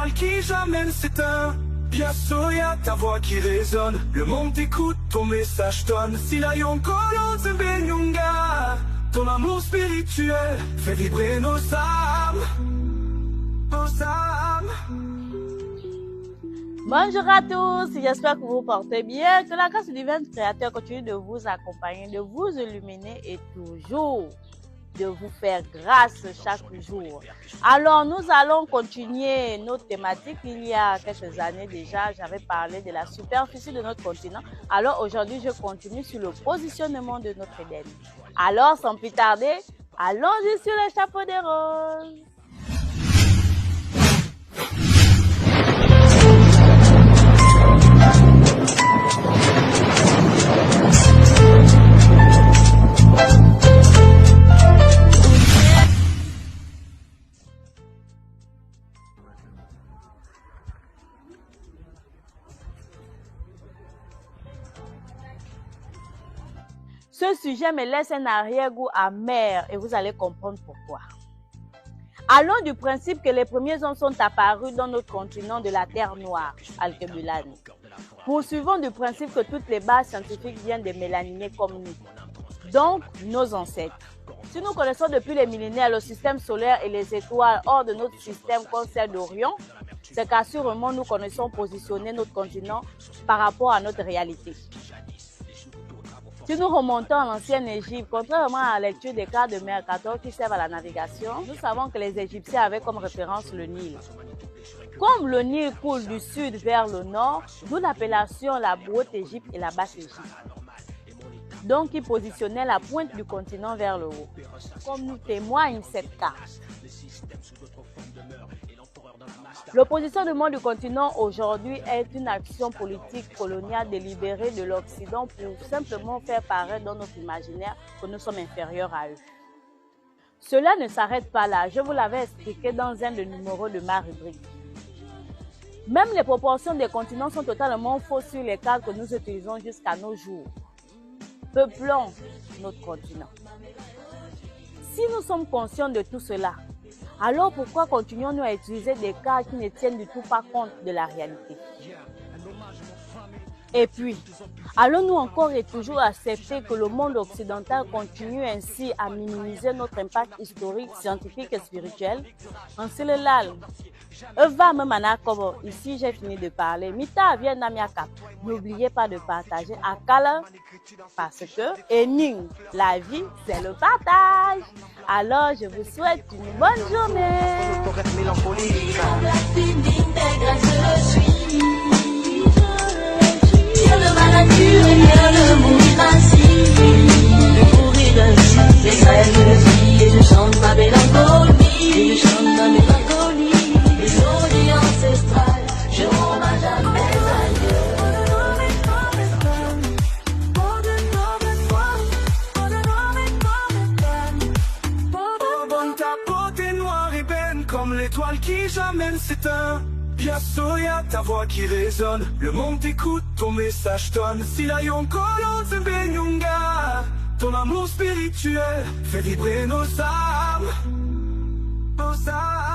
l'étoile qui jamais ne s'éteint. Bien Soya, ta voix qui résonne, le monde écoute, ton message tonne. Si la Yonkolon Benyunga, ton amour spirituel fait vibrer nos âmes. Nos âmes. Bonjour à tous, j'espère que vous vous portez bien, que la grâce du divin créateur continue de vous accompagner, de vous illuminer et toujours de vous faire grâce chaque jour. Alors, nous allons continuer notre thématique. Il y a quelques années déjà, j'avais parlé de la superficie de notre continent. Alors, aujourd'hui, je continue sur le positionnement de notre Éden. Alors, sans plus tarder, allons-y sur le chapeau des roses. Ce sujet me laisse un arrière-goût amer et vous allez comprendre pourquoi. Allons du principe que les premiers hommes sont apparus dans notre continent de la Terre Noire, Alkebulan. Poursuivons du principe que toutes les bases scientifiques viennent des mélaninés comme nous, donc nos ancêtres. Si nous connaissons depuis les millénaires le système solaire et les étoiles hors de notre système comme celle d'Orion, c'est qu'assurément nous connaissons positionner notre continent par rapport à notre réalité. Si nous remontons à l'ancienne Égypte, contrairement à la lecture des cartes de Mercator qui servent à la navigation, nous savons que les Égyptiens avaient comme référence le Nil. Comme le Nil coule du sud vers le nord, d'où l'appellation la Haute-Égypte et la Basse-Égypte. Donc, ils positionnaient la pointe du continent vers le haut, comme nous témoigne cette carte. Le positionnement du continent aujourd'hui est une action politique coloniale délibérée de l'Occident pour simplement faire paraître dans notre imaginaire que nous sommes inférieurs à eux. Cela ne s'arrête pas là, je vous l'avais expliqué dans un des numéros de ma rubrique. Même les proportions des continents sont totalement fausses sur les cartes que nous utilisons jusqu'à nos jours. Peuplons notre continent. Si nous sommes conscients de tout cela, alors pourquoi continuons-nous à utiliser des cartes qui ne tiennent du tout pas compte de la réalité? Et puis, allons-nous encore et toujours accepter que le monde occidental continue ainsi à minimiser notre impact historique, scientifique et spirituel? En Séléral, Eva Memanakobo, ici j'ai fini de parler. Mita Vietnamiaka, n'oubliez pas de partager à Kala parce que Ening, la vie, c'est le partage. Alors, je vous souhaite une bonne journée. De ma nature et viens de mourir ainsi, les rêves de vie et je chante ma mélancolie, les odeurs ancestrales, je rends hommage à mes aïeux. Bon, ta peau est noire et belle comme l'étoile qui jamais ne s'éteint. Bien Soya, ta voix qui résonne, le monde écoute, ton message tonne. Si la Yonkolon Benyunga, ton amour spirituel fait vibrer nos âmes. Nos âmes.